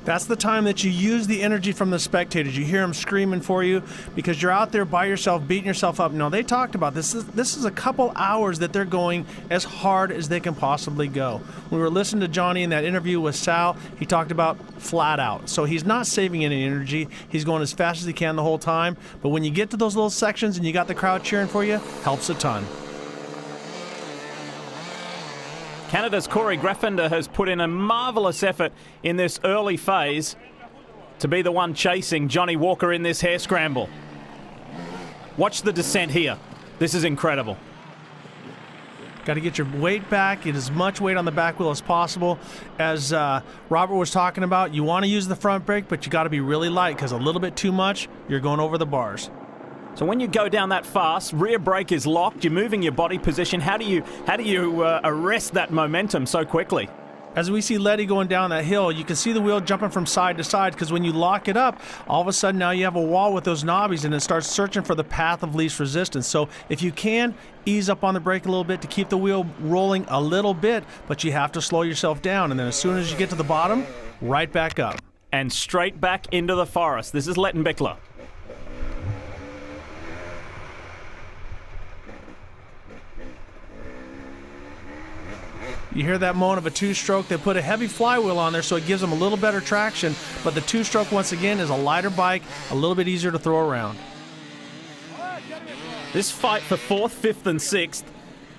That's the time that you use the energy from the spectators. You hear them screaming for you because you're out there by yourself, beating yourself up. Now, they talked about this. This is a couple hours that they're going as hard as they can possibly go. When we were listening to Johnny in that interview with Sal, he talked about flat out. So he's not saving any energy. He's going as fast as he can the whole time. But when you get to those little sections and you got the crowd cheering for you, helps a ton. Canada's Corey Graffender has put in a marvellous effort in this early phase to be the one chasing Johnny Walker in this hare scramble. Watch the descent here. This is incredible. Got to get your weight back, get as much weight on the back wheel as possible. As Robert was talking about, you want to use the front brake, but you got to be really light because a little bit too much, you're going over the bars. So when you go down that fast, rear brake is locked, you're moving your body position. How do you arrest that momentum so quickly? As we see Letty going down that hill, you can see the wheel jumping from side to side because when you lock it up, all of a sudden now you have a wall with those knobbies and it starts searching for the path of least resistance. So if you can, ease up on the brake a little bit to keep the wheel rolling a little bit, but you have to slow yourself down. And then as soon as you get to the bottom, right back up. And straight back into the forest. This is Lettenbichler. You hear that moan of a two-stroke. They put a heavy flywheel on there so it gives them a little better traction, but the two-stroke, once again, is a lighter bike, a little bit easier to throw around. This fight for 4th, 5th and 6th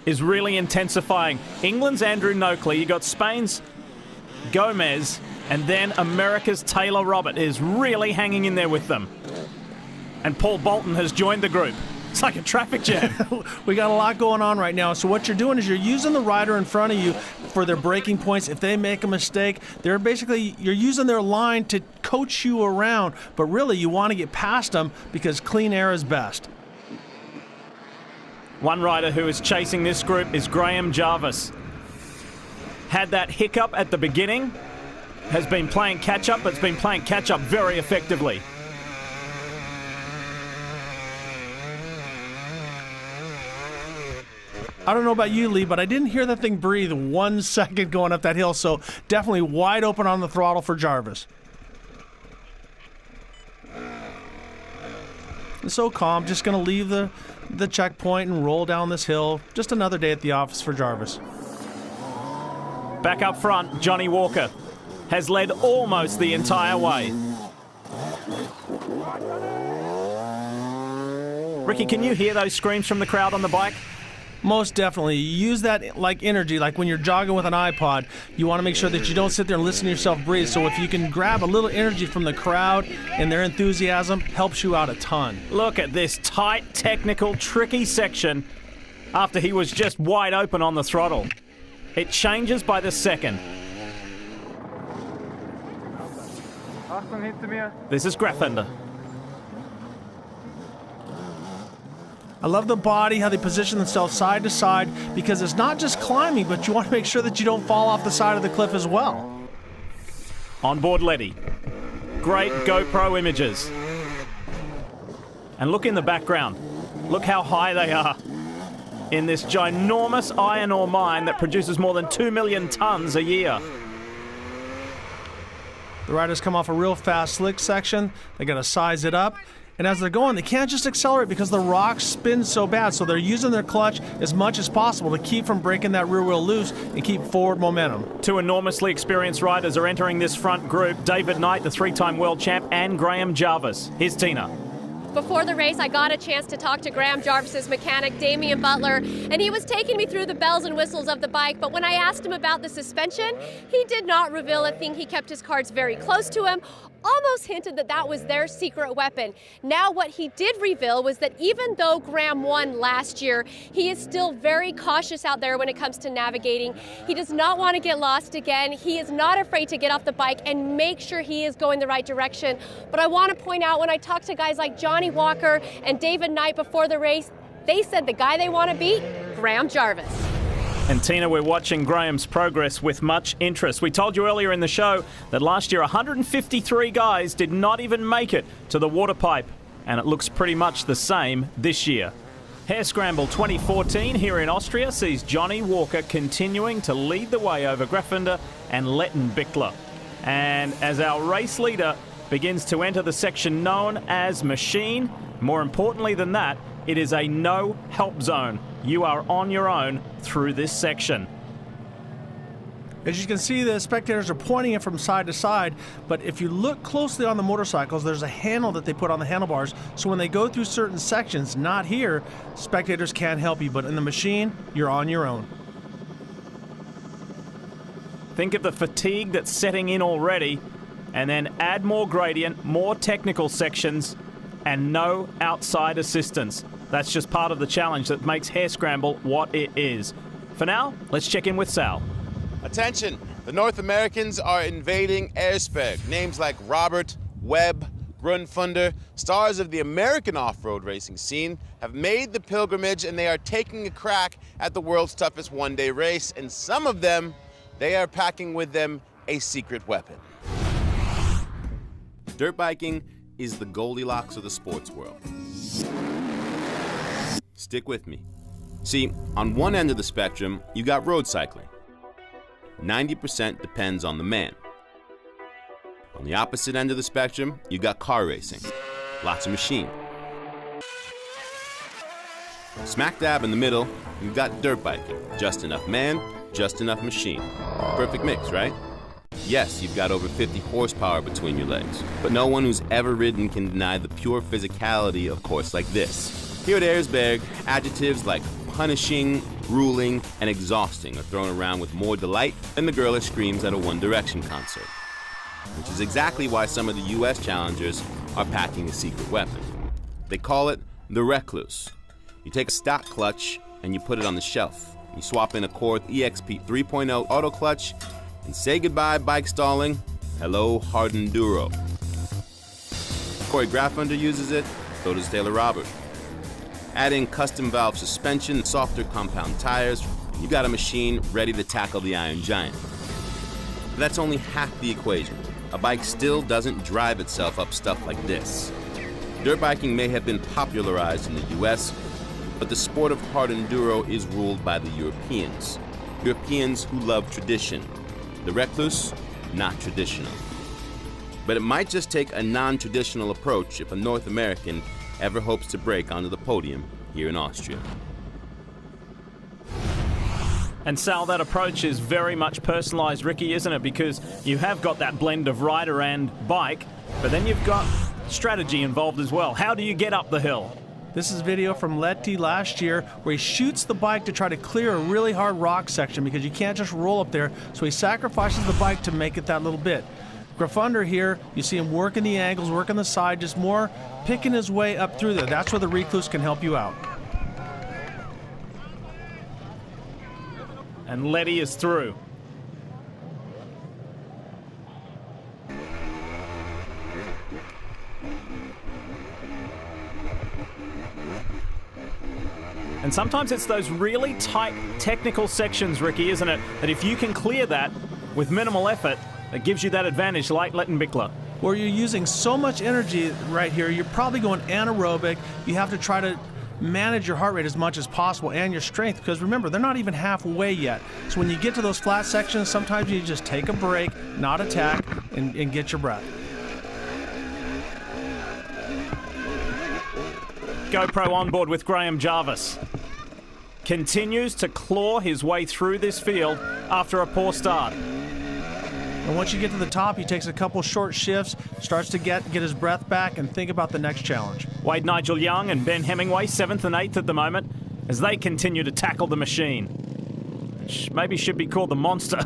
is really intensifying. England's Andrew Noakley, you got Spain's Gomez, and then America's Taylor Robert is really hanging in there with them. And Paul Bolton has joined the group. It's like a traffic jam. We got a lot going on right now. So what you're doing is you're using the rider in front of you for their braking points. If they make a mistake, you're using their line to coach you around. But really, you want to get past them because clean air is best. One rider who is chasing this group is Graham Jarvis. Had that hiccup at the beginning, has been playing catch-up, but it's been playing catch-up very effectively. I don't know about you, Lee, but I didn't hear that thing breathe 1 second going up that hill, so definitely wide open on the throttle for Jarvis. And so calm, just going to leave the checkpoint and roll down this hill. Just another day at the office for Jarvis. Back up front, Johnny Walker has led almost the entire way. Ricky, can you hear those screams from the crowd on the bike? Most definitely. You use that like energy, like when you're jogging with an iPod. You want to make sure that you don't sit there and listen to yourself breathe. So if you can grab a little energy from the crowd and their enthusiasm, helps you out a ton. Look at this tight, technical, tricky section after he was just wide open on the throttle. It changes by the second. This is Graffender. I love the body, how they position themselves side to side, because it's not just climbing, but you want to make sure that you don't fall off the side of the cliff as well. On board Letty. Great GoPro images. And look in the background. Look how high they are in this ginormous iron ore mine that produces more than 2 million tons a year. The riders come off a real fast slick section. They got to size it up. And as they're going, they can't just accelerate because the rocks spin so bad. So they're using their clutch as much as possible to keep from breaking that rear wheel loose and keep forward momentum. Two enormously experienced riders are entering this front group. David Knight, the three-time world champ, and Graham Jarvis. Here's Tina. Before the race, I got a chance to talk to Graham Jarvis's mechanic, Damian Butler, and he was taking me through the bells and whistles of the bike, but when I asked him about the suspension, he did not reveal a thing. He kept his cards very close to him, almost hinted that that was their secret weapon. Now what he did reveal was that even though Graham won last year, he is still very cautious out there when it comes to navigating. He does not want to get lost again. He is not afraid to get off the bike and make sure he is going the right direction. But I want to point out, when I talked to guys like Johnny Walker and David Knight before the race, they said the guy they want to beat, Graham Jarvis. And Tina, we're watching Graham's progress with much interest. We told you earlier in the show that last year 153 guys did not even make it to the water pipe, and it looks pretty much the same this year. Hare Scramble 2014 here in Austria sees Johnny Walker continuing to lead the way over Graffender and Lettenbichler. And as our race leader begins to enter the section known as Machine, more importantly than that, it is a no help zone. You are on your own through this section. As you can see, the spectators are pointing it from side to side, but if you look closely on the motorcycles, there's a handle that they put on the handlebars, so when they go through certain sections, not here, spectators can't help you, but in the Machine, you're on your own. Think of the fatigue that's setting in already, and then add more gradient, more technical sections, and no outside assistance. That's just part of the challenge that makes Hare Scramble what it is. For now, let's check in with Sal. Attention, the North Americans are invading Erzberg. Names like Robert, Webb, Grundfunder, stars of the American off-road racing scene, have made the pilgrimage, and they are taking a crack at the world's toughest one-day race. And some of them, they are packing with them a secret weapon. Dirt biking is the Goldilocks of the sports world. Stick with me. See, on one end of the spectrum, you got road cycling. 90% depends on the man. On the opposite end of the spectrum, you got car racing. Lots of machine. Smack dab in the middle, you've got dirt biking. Just enough man, just enough machine. Perfect mix, right? Yes, you've got over 50 horsepower between your legs, but no one who's ever ridden can deny the pure physicality of a course like this. Here at Erzberg, adjectives like punishing, grueling, and exhausting are thrown around with more delight than the girlish screams at a One Direction concert. Which is exactly why some of the US challengers are packing a secret weapon. They call it the Recluse. You take a stock clutch and you put it on the shelf. You swap in a Korth EXP 3.0 auto clutch and say goodbye bike stalling, hello hard enduro. Corey Graffunder uses it, so does Taylor Robert. Add in custom valve suspension, softer compound tires, you got a machine ready to tackle the Iron Giant. But that's only half the equation. A bike still doesn't drive itself up stuff like this. Dirt biking may have been popularized in the US, but the sport of hard enduro is ruled by the Europeans. Europeans who love tradition. The Recluse, not traditional. But it might just take a non-traditional approach if a North American ever hopes to break onto the podium here in Austria. And Sal, that approach is very much personalized, Ricky, isn't it? Because you have got that blend of rider and bike, but then you've got strategy involved as well. How do you get up the hill? This is video from Letty last year where he shoots the bike to try to clear a really hard rock section because you can't just roll up there, so he sacrifices the bike to make it that little bit. Graffunder here, you see him working the angles, working the side, just more picking his way up through there. That's where the Recluse can help you out. And Letty is through. And sometimes it's those really tight technical sections, Ricky, isn't it? That if you can clear that with minimal effort, it gives you that advantage like Lettenbichler. Where you're using so much energy right here, you're probably going anaerobic. You have to try to manage your heart rate as much as possible and your strength, because remember, they're not even halfway yet. So when you get to those flat sections, sometimes you just take a break, not attack, and get your breath. GoPro on board with Graham Jarvis. Continues to claw his way through this field after a poor start. And once you get to the top, he takes a couple short shifts, starts to get his breath back, and think about the next challenge. Wade Nigel Young and Ben Hemingway, 7th and 8th at the moment, as they continue to tackle the machine. Which maybe should be called the Monster.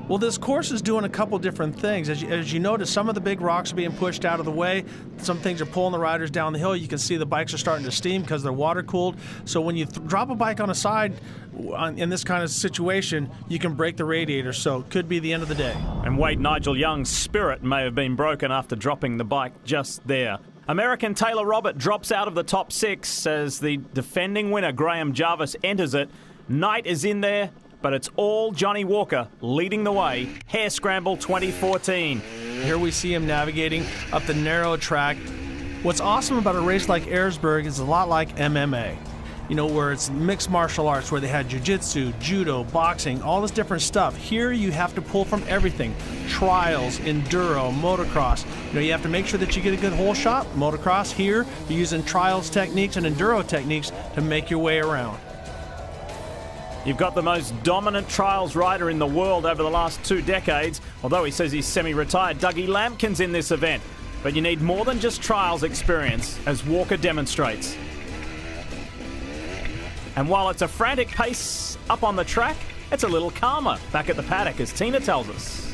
Well, this course is doing a couple different things. As you notice, some of the big rocks are being pushed out of the way. Some things are pulling the riders down the hill. You can see the bikes are starting to steam because they're water cooled. So when you drop a bike on a side in this kind of situation, you can break the radiator. So it could be the end of the day. And Wade Nigel Young's spirit may have been broken after dropping the bike just there. American Taylor Robert drops out of the top 6 as the defending winner Graham Jarvis enters it. Knight is in there, but it's all Johnny Walker leading the way. Hare Scramble 2014. Here we see him navigating up the narrow track. What's awesome about a race like Erzberg is a lot like MMA. you know, where it's mixed martial arts, where they had jiu-jitsu, judo, boxing, all this different stuff. Here you have to pull from everything. Trials, enduro, motocross. You know, you have to make sure that you get a good hole shot. Motocross, here you're using trials techniques and enduro techniques to make your way around. You've got the most dominant trials rider in the world over the last 2 decades, although he says he's semi-retired. Dougie Lampkin's in this event, but you need more than just trials experience, as Walker demonstrates. And while it's a frantic pace up on the track, it's a little calmer back at the paddock, as Tina tells us.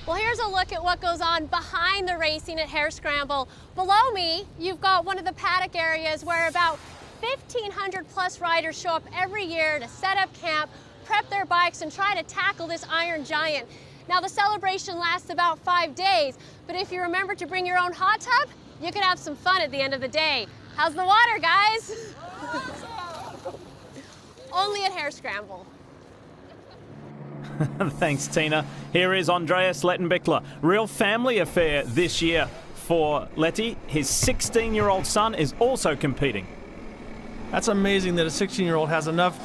Well, here's a look at what goes on behind the racing at Hare Scramble. Below me, you've got one of the paddock areas where about 1,500 plus riders show up every year to set up camp, prep their bikes, and try to tackle this iron giant. Now, the celebration lasts about 5 days, but if you remember to bring your own hot tub, you can have some fun at the end of the day. How's the water, guys? Only at Hare Scramble. Thanks, Tina. Here is Andreas Lettenbichler. Real family affair this year for Letty. His 16-year-old son is also competing. That's amazing that a 16-year-old has enough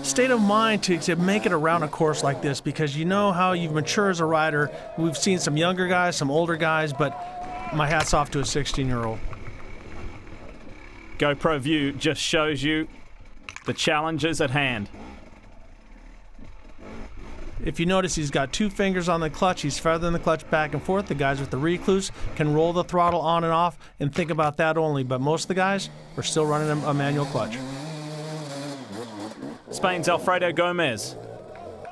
state of mind to make it around a course like this, because you know how you mature as a rider. We've seen some younger guys, some older guys, but my hat's off to a 16-year-old. GoPro view just shows you the challenges at hand. If you notice, he's got 2 fingers on the clutch. He's feathering the clutch back and forth. The guys with the recluse can roll the throttle on and off and think about that only. But most of the guys are still running a manual clutch. Spain's Alfredo Gomez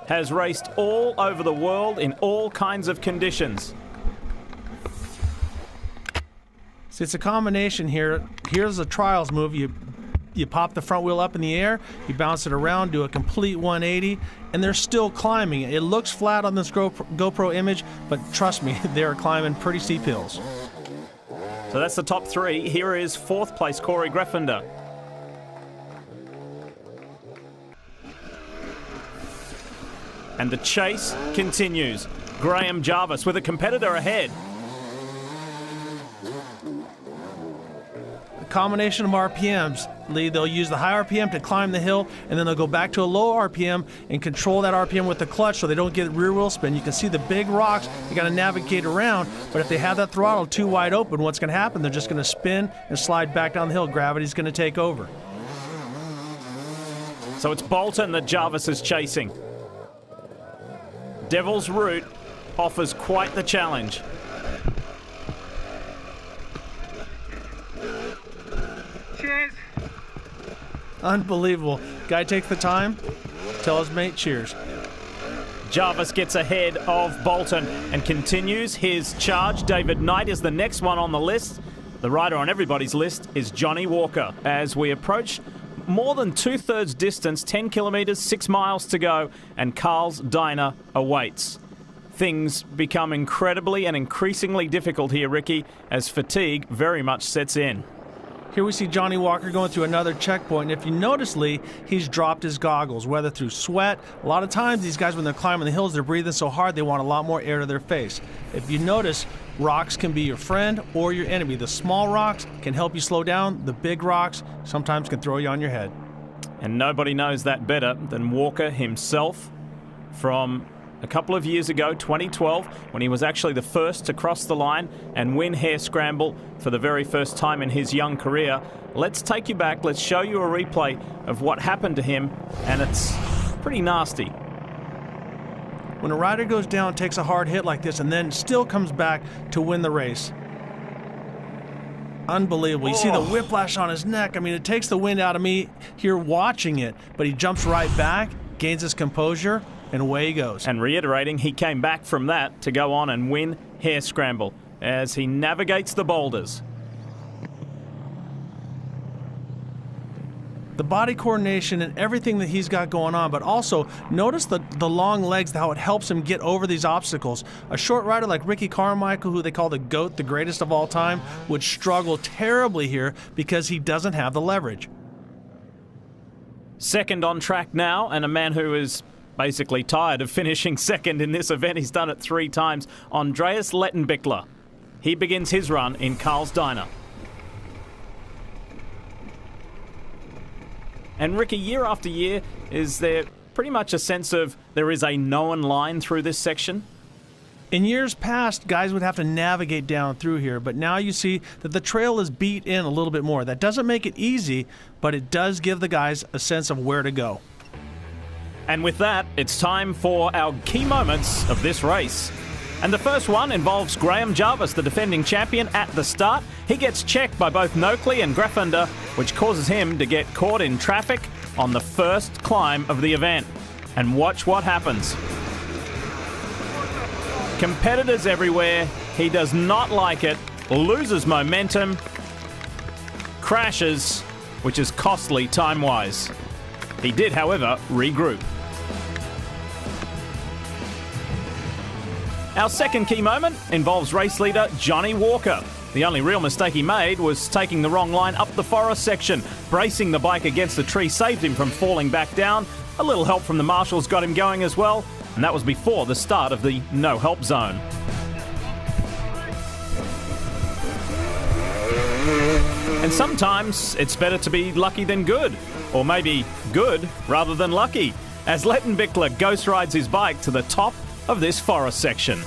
has raced all over the world in all kinds of conditions. See, it's a combination here. Here's a trials move. You pop the front wheel up in the air, you bounce it around, do a complete 180, and they're still climbing. It looks flat on this GoPro image, but trust me, they're climbing pretty steep hills. So that's the top 3. Here is 4th place Corey Greffender. And the chase continues. Graham Jarvis with a competitor ahead. Combination of RPMs. They'll use the high RPM to climb the hill, and then they'll go back to a low RPM and control that RPM with the clutch so they don't get rear wheel spin. You can see the big rocks you got to navigate around, but if they have that throttle too wide open, what's going to happen? They're just going to spin and slide back down the hill. Gravity's going to take over. So it's Bolton that Jarvis is chasing. Devil's Route offers quite the challenge. Cheers. Unbelievable. Guy takes the time, tell his mate cheers. Jarvis gets ahead of Bolton and continues his charge. David Knight is the next one on the list. The rider on everybody's list is Johnny Walker. As we approach more than 2/3 distance, 10 kilometres, 6 miles to go, and Carl's Diner awaits. Things become incredibly and increasingly difficult here, Ricky, as fatigue very much sets in. Here we see Johnny Walker going through another checkpoint, and if you notice, Lee, he's dropped his goggles, whether through sweat. A lot of times these guys, when they're climbing the hills, they're breathing so hard they want a lot more air to their face. If you notice, rocks can be your friend or your enemy. The small rocks can help you slow down. The big rocks sometimes can throw you on your head. And nobody knows that better than Walker himself from a couple of years ago, 2012, when he was actually the first to cross the line and win Hare Scramble for the very first time in his young career. Let's take you back. Let's show you a replay of what happened to him, and it's pretty nasty. When a rider goes down, takes a hard hit like this, and then still comes back to win the race. Unbelievable. You see the whiplash on his neck. I mean, it takes the wind out of me here watching it, but he jumps right back, gains his composure, and away he goes. And reiterating, he came back from that to go on and win Hare Scramble as he navigates the boulders. The body coordination and everything that he's got going on, but also notice the long legs, how it helps him get over these obstacles. A short rider like Ricky Carmichael, who they call the GOAT, the greatest of all time, would struggle terribly here because he doesn't have the leverage. Second on track now, and a man who is basically tired of finishing second in this event. He's done it 3 times. Andreas Lettenbichler. He begins his run in Carl's Diner. And Ricky, year after year, is there pretty much a sense of there is a known line through this section? In years past, guys would have to navigate down through here, but now you see that the trail is beat in a little bit more. That doesn't make it easy, but it does give the guys a sense of where to go. And with that, it's time for our key moments of this race. And the first one involves Graham Jarvis, the defending champion, at the start. He gets checked by both Noakley and Graffinder, which causes him to get caught in traffic on the first climb of the event. And watch what happens. Competitors everywhere. He does not like it, loses momentum, crashes, which is costly time-wise. He did, however, regroup. Our second key moment involves race leader Johnny Walker. The only real mistake he made was taking the wrong line up the forest section. Bracing the bike against the tree saved him from falling back down. A little help from the marshals got him going as well, and that was before the start of the no-help zone. And sometimes it's better to be lucky than good, or maybe good rather than lucky, as Lettenbichler ghost rides his bike to the top of this forest section.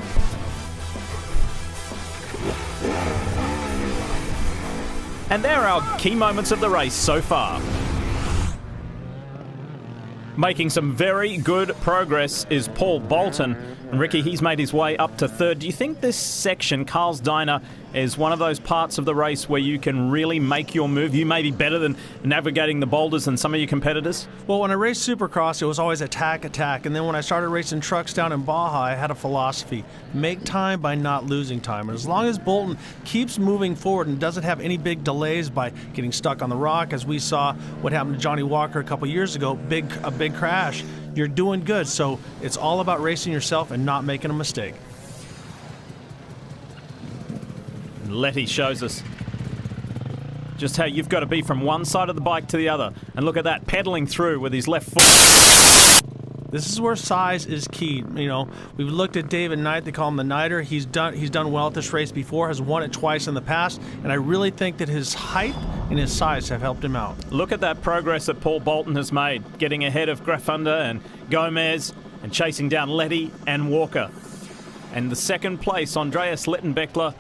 And there are our key moments of the race so far. Making some very good progress is Paul Bolton. And Ricky, he's made his way up to third. Do you think this section, Carl's Diner, is one of those parts of the race where you can really make your move? You may be better than navigating the boulders than some of your competitors? Well, when I raced Supercross, it was always attack, attack. And then when I started racing trucks down in Baja, I had a philosophy: make time by not losing time. And as long as Bolton keeps moving forward and doesn't have any big delays by getting stuck on the rock, as we saw what happened to Johnny Walker a couple years ago, a big crash, you're doing good. So it's all about racing yourself and not making a mistake. Letty shows us just how you've got to be from one side of the bike to the other. And look at that, pedaling through with his left foot. This is where size is key. You know, we've looked at David Knight. They call him the Knighter. He's done well at this race before, has won it twice in the past, and I really think that his height and his size have helped him out. Look at that progress that Paul Bolton has made, getting ahead of Graffinder and Gomez and chasing down Letty and Walker. And the second place, Andreas Littenbeckler,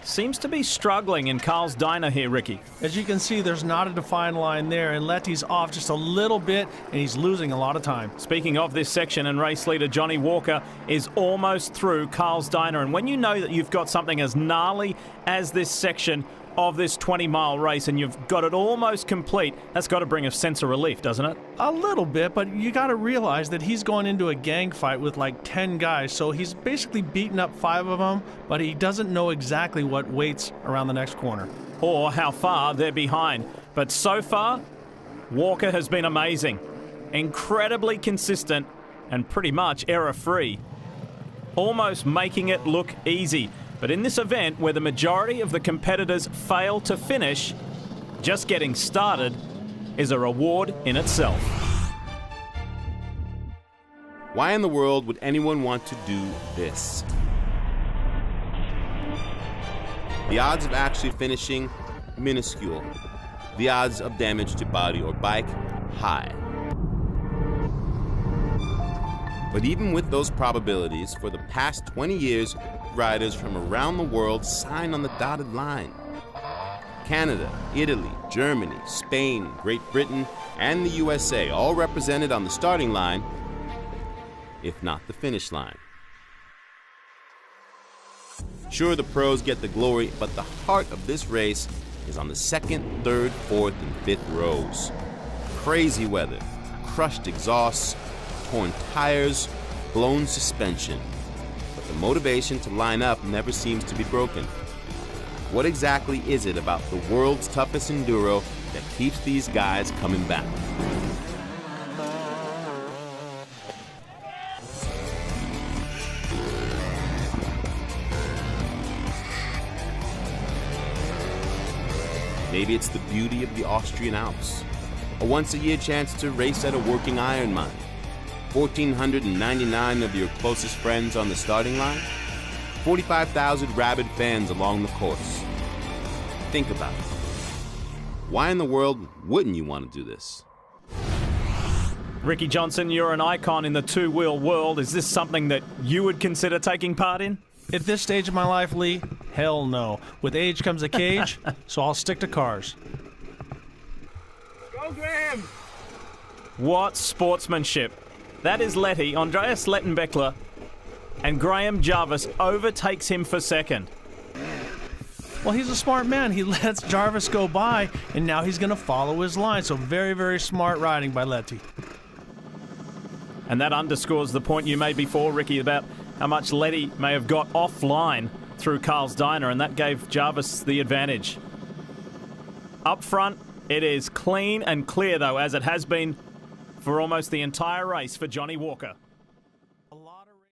seems to be struggling in Carl's Diner here, Ricky. As you can see, there's not a defined line there, and Letty's off just a little bit, and he's losing a lot of time. Speaking of this section, and race leader Johnny Walker is almost through Carl's Diner, and when you know that you've got something as gnarly as this section of this 20-mile race and you've got it almost complete, that's got to bring a sense of relief, doesn't it? A little bit, but you got to realize that he's going into a gang fight with like 10 guys, so he's basically beaten up 5 of them, but he doesn't know exactly what waits around the next corner. Or how far they're behind. But so far, Walker has been amazing. Incredibly consistent and pretty much error-free. Almost making it look easy. But in this event, where the majority of the competitors fail to finish, just getting started is a reward in itself. Why in the world would anyone want to do this? The odds of actually finishing, minuscule. The odds of damage to body or bike, high. But even with those probabilities, for the past 20 years, riders from around the world sign on the dotted line. Canada, Italy, Germany, Spain, Great Britain, and the USA all represented on the starting line, if not the finish line. Sure, the pros get the glory, but the heart of this race is on the 2nd, 3rd, 4th, and 5th rows. Crazy weather, crushed exhausts, torn tires, blown suspension. But the motivation to line up never seems to be broken. What exactly is it about the world's toughest enduro that keeps these guys coming back? Maybe it's the beauty of the Austrian Alps, a once-a-year chance to race at a working iron mine, 1,499 of your closest friends on the starting line, 45,000 rabid fans along the course. Think about it. Why in the world wouldn't you want to do this? Ricky Johnson, you're an icon in the two-wheel world. Is this something that you would consider taking part in? At this stage of my life, Lee, hell no. With age comes a cage, so I'll stick to cars. Go, Graham! What sportsmanship. That is Letty, Andreas Lettenbeckler, and Graham Jarvis overtakes him for second. Well, he's a smart man. He lets Jarvis go by, and now he's going to follow his line. So very, very smart riding by Letty. And that underscores the point you made before, Ricky, about how much Letty may have got offline through Carl's Diner, and that gave Jarvis the advantage. Up front, it is clean and clear, though, as it has been for almost the entire race for Johnny Walker.